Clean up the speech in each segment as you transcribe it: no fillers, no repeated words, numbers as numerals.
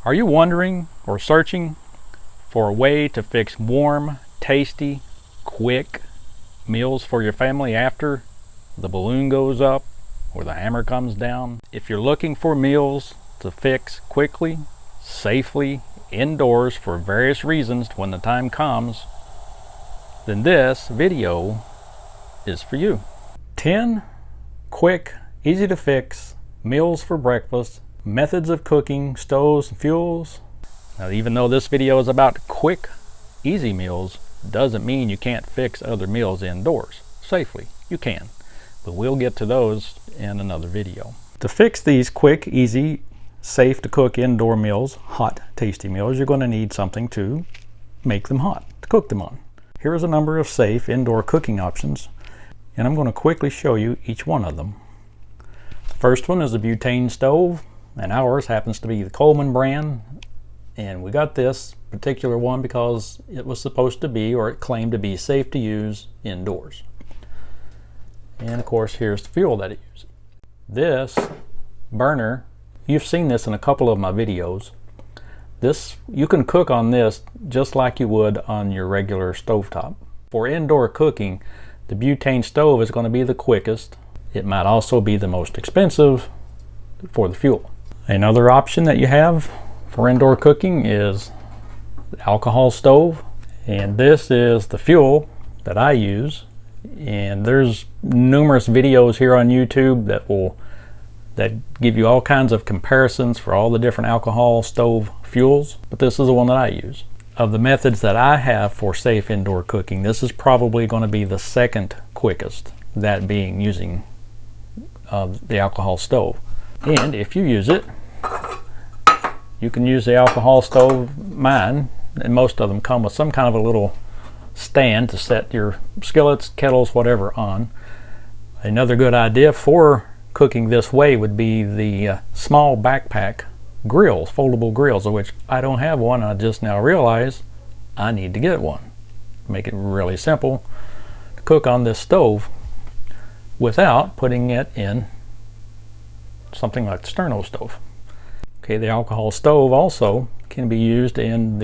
Are you wondering or searching for a way to fix warm, tasty, quick meals for your family after the balloon goes up or the hammer comes down? If you're looking for meals to fix quickly, safely, indoors for various reasons when the time comes, then this video is for you. 10 quick, easy to fix meals for breakfast, methods of cooking, stoves, and fuels. Now, even though this video is about quick, easy meals, doesn't mean you can't fix other meals indoors safely. You can, but we'll get to those in another video. To fix these quick, easy, safe to cook indoor meals, hot, tasty meals, you're going to need something to make them hot, to cook them on. Here is a number of safe indoor cooking options, and I'm going to quickly show you each one of them. The first one is the Butane Stove, and ours happens to be the Coleman brand, and we got this particular one because it was supposed to be, or it claimed to be, safe to use indoors. And of course, here's the fuel that it uses. This burner, you've seen this in a couple of my videos. This, you can cook on this just like you would on your regular stovetop. For indoor cooking, the Butane Stove is going to be the quickest. It might also be the most expensive for the fuel. Another option that you have for indoor cooking is the alcohol stove, and this is the fuel that I use. And there's numerous videos here on YouTube that give you all kinds of comparisons for all the different alcohol stove fuels, but this is the one that I use. Of the methods that I have for safe indoor cooking, this is probably going to be the second quickest, that being using the alcohol stove. And if you use it, you can use the alcohol stove. Mine, and most of them, come with some kind of a little stand to set your skillets, kettles, whatever on. Another good idea for cooking this way would be the small backpack grills, foldable grills, of which I don't have one. I just now realize I need to get one. Make it really simple to cook on this stove without putting it in something like the Sterno stove. Okay, the alcohol stove also can be used in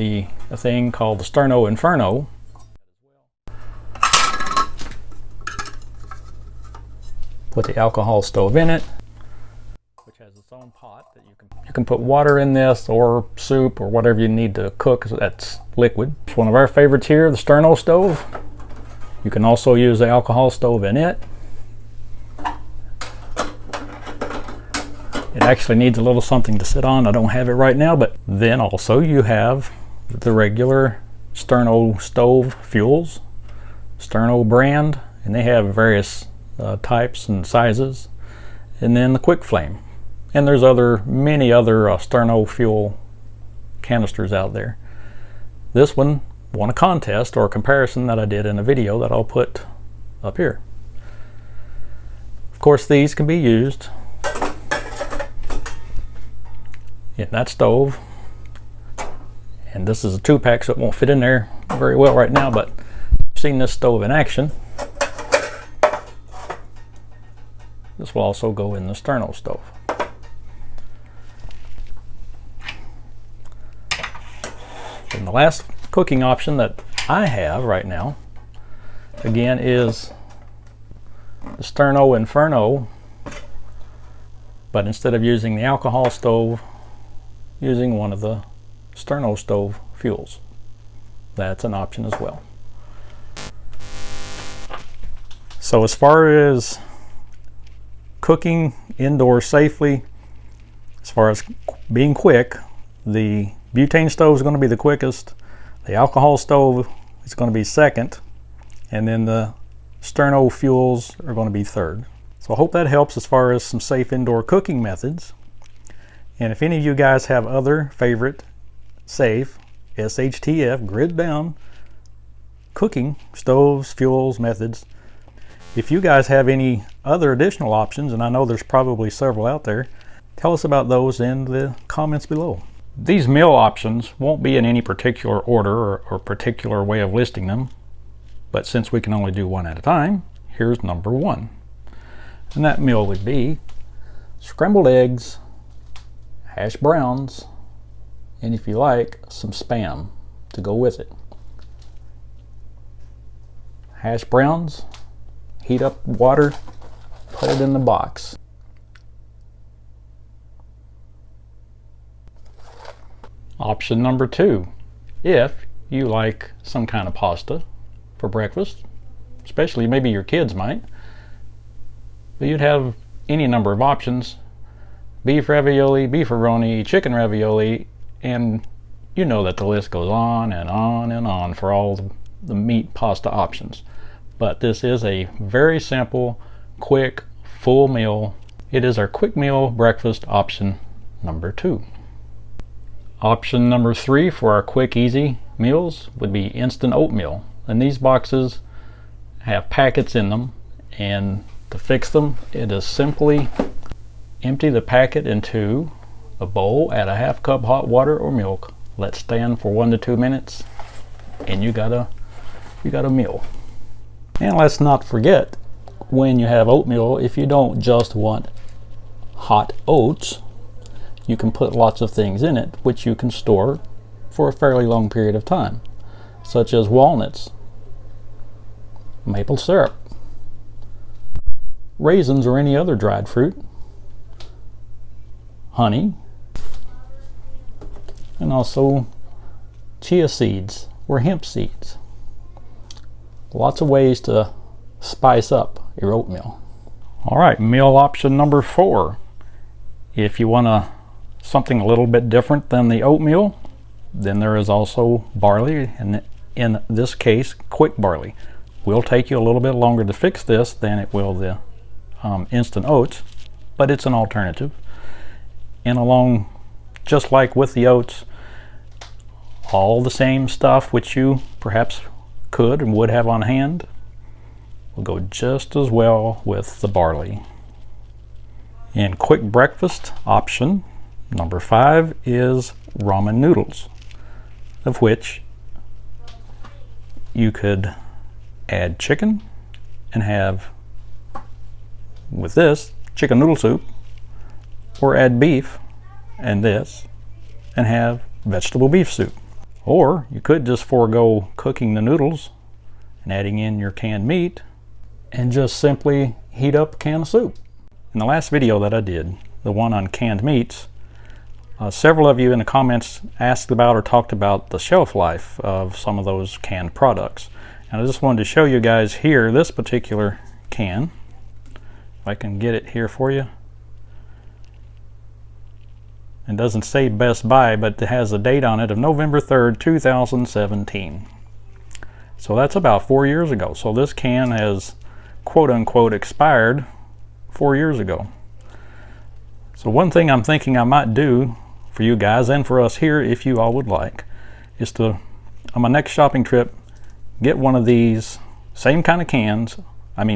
a thing called the Sterno Inferno. Put the alcohol stove in it, which has its own pot that you can put water in this, or soup, or whatever you need to cook that's liquid. It's one of our favorites here, the Sterno stove. You can also use the alcohol stove in it. It actually needs a little something to sit on. I don't have it right now, but then also you have the regular Sterno stove fuels, Sterno brand, and they have various types and sizes, and then the quick flame, and there's many other Sterno fuel canisters out there. This one won a contest or a comparison that I did in a video that I'll put up here. Of course, these can be used in that stove, and this is a 2-pack, so it won't fit in there very well right now, but I've seen this stove in action. This will also go in the Sterno stove. And the last cooking option that I have right now, again, is the Sterno Inferno, but instead of using the alcohol stove, using one of the Sterno stove fuels. That's an option as well. So as far as cooking indoors safely, as far as being quick, the butane stove is going to be the quickest, the alcohol stove is going to be second, and then the Sterno fuels are going to be third. So I hope that helps as far as some safe indoor cooking methods. And if any of you guys have other favorite safe SHTF grid down cooking stoves, fuels, methods, if you guys have any other additional options, and I know there's probably several out there, tell us about those in the comments below. These meal options won't be in any particular order or particular way of listing them, but since we can only do one at a time, here's number one. And that meal would be scrambled eggs, hash browns, and if you like, some Spam to go with it. Hash browns, heat up water, put it in the box. Option number 2, if you like some kind of pasta for breakfast, especially maybe your kids might, but you'd have any number of options: beef ravioli, beefaroni, chicken ravioli, and you know that the list goes on and on and on for all the meat pasta options. But this is a very simple, quick, full meal. It is our quick meal breakfast option number 2. Option number 3 for our quick, easy meals would be instant oatmeal. And these boxes have packets in them, and to fix them, it is simply empty the packet into a bowl, add a half cup hot water or milk, let stand for 1 to 2 minutes, and you got a meal. And let's not forget, when you have oatmeal, if you don't just want hot oats, you can put lots of things in it which you can store for a fairly long period of time, such as walnuts, maple syrup, raisins or any other dried fruit, honey, and also chia seeds or hemp seeds. Lots of ways to spice up your oatmeal. All right, meal option number 4. If you want something a little bit different than the oatmeal, then there is also barley, and in this case, quick barley. Will take you a little bit longer to fix this than it will the instant oats, but it's an alternative. And along, just like with the oats, all the same stuff which you perhaps could and would have on hand will go just as well with the barley. And quick breakfast option number 5 is ramen noodles, of which you could add chicken and have, with this, chicken noodle soup, or add beef and this and have vegetable beef soup. Or you could just forego cooking the noodles and adding in your canned meat and just simply heat up a can of soup. In the last video that I did, the one on canned meats, several of you in the comments asked about or talked about the shelf life of some of those canned products. And I just wanted to show you guys here this particular can. If I can get it here for you. It doesn't say Best Buy, but it has a date on it of November 3rd, 2017. So that's about 4 years ago. So this can has quote-unquote expired 4 years ago. So one thing I'm thinking I might do for you guys and for us here, if you all would like, is to, on my next shopping trip, get one of these same kind of cans,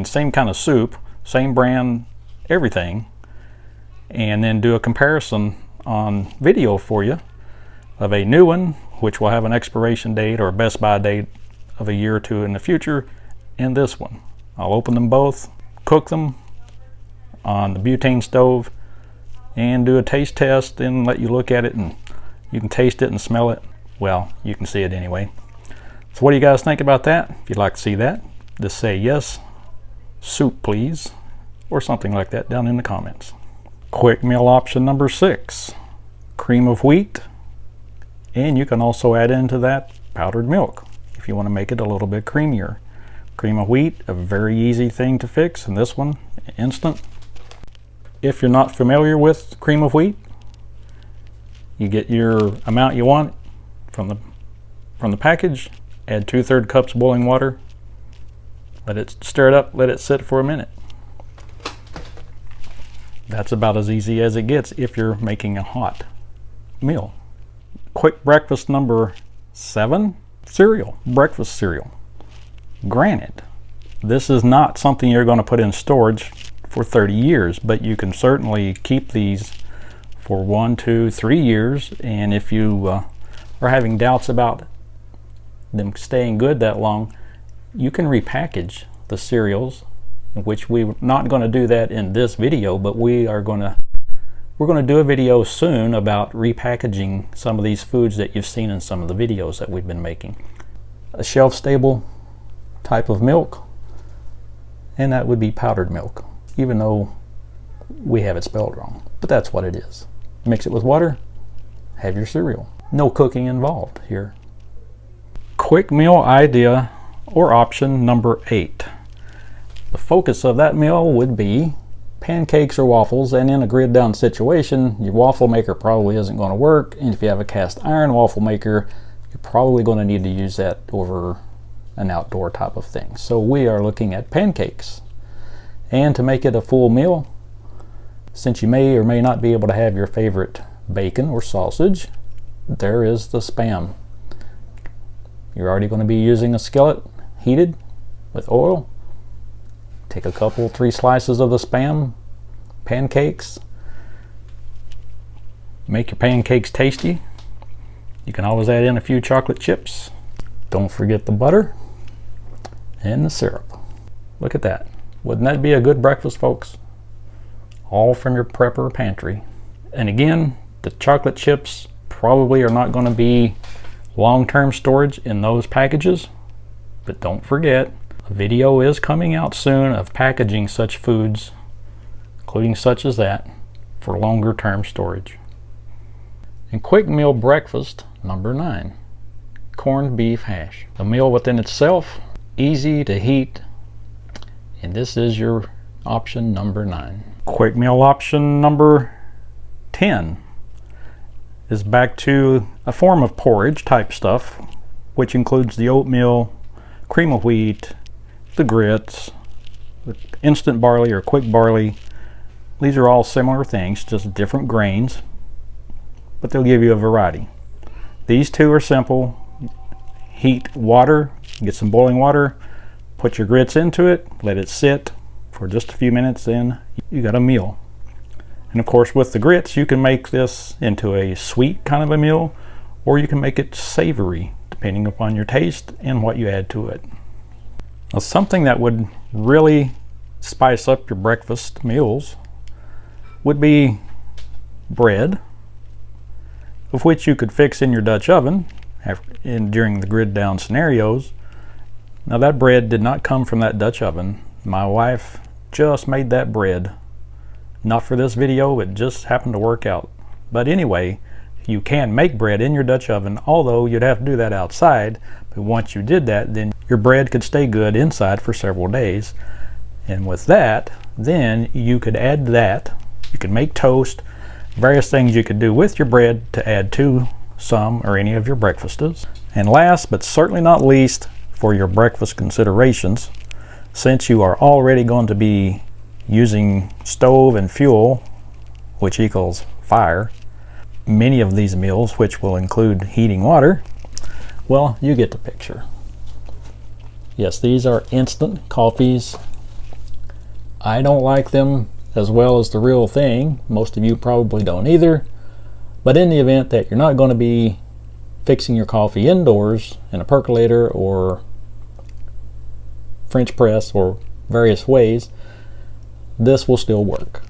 same kind of soup, same brand, everything, and then do a comparison on video for you of a new one, which will have an expiration date or a Best Buy date of a year or two in the future, and this one. I'll open them both, cook them on the butane stove, and do a taste test and let you look at it, and you can taste it and smell it. Well, you can see it anyway. So what do you guys think about that? If you'd like to see that, just say yes, soup please, or something like that down in the comments. Quick meal option number 6, cream of wheat, and you can also add into that powdered milk if you want to make it a little bit creamier. Cream of wheat, a very easy thing to fix, and this one, instant. If you're not familiar with cream of wheat, you get your amount you want from the package, add 2/3 cups boiling water, let it stir it up, let it sit for a minute. That's about as easy as it gets if you're making a hot meal. Quick breakfast number 7, cereal, breakfast cereal. Granted, this is not something you're going to put in storage for 30 years, but you can certainly keep these for 1, 2, 3 years, and if you are having doubts about them staying good that long, you can repackage the cereals, which we're not going to do that in this video, but we are going to We're going to do a video soon about repackaging some of these foods that you've seen in some of the videos that we've been making. A shelf-stable type of milk, and that would be powdered milk, even though we have it spelled wrong. But that's what it is. Mix it with water, have your cereal. No cooking involved here. Quick meal idea or option number 8. The focus of that meal would be pancakes or waffles, and in a grid down situation, your waffle maker probably isn't going to work, and if you have a cast iron waffle maker, you're probably going to need to use that over an outdoor type of thing. So we are looking at pancakes. And to make it a full meal, since you may or may not be able to have your favorite bacon or sausage, there is the Spam. You're already going to be using a skillet heated with oil. Take a couple, 3 slices of the Spam pancakes. Make your pancakes tasty. You can always add in a few chocolate chips. Don't forget the butter and the syrup. Look at that. Wouldn't that be a good breakfast, folks? All from your Prepper Pantry. And again, the chocolate chips probably are not going to be long-term storage in those packages, but don't forget, a video is coming out soon of packaging such foods, including such as that, for longer term storage. And quick meal breakfast number 9, corned beef hash. A meal within itself, easy to heat, and this is your option number 9. Quick meal option number 10 is back to a form of porridge type stuff, which includes the oatmeal, cream of wheat, the grits, the instant barley or quick barley. These are all similar things, just different grains, but they'll give you a variety. These two are simple. Heat water, get some boiling water, put your grits into it, let it sit for just a few minutes, and you got a meal. And of course, with the grits, you can make this into a sweet kind of a meal, or you can make it savory, depending upon your taste and what you add to it. Now, something that would really spice up your breakfast meals would be bread, of which you could fix in your Dutch oven during the grid down scenarios. Now, that bread did not come from that Dutch oven. My wife just made that bread. Not for this video, it just happened to work out. But anyway, you can make bread in your Dutch oven, although you'd have to do that outside. But once you did that, then your bread could stay good inside for several days. And with that, then you could add that. You could make toast, various things you could do with your bread to add to some or any of your breakfasts. And last but certainly not least, for your breakfast considerations, since you are already going to be using stove and fuel, which equals fire, many of these meals, which will include heating water, well, you get the picture. Yes, these are instant coffees. I don't like them as well as the real thing. Most of you probably don't either. But in the event that you're not going to be fixing your coffee indoors in a percolator or French press or various ways, this will still work.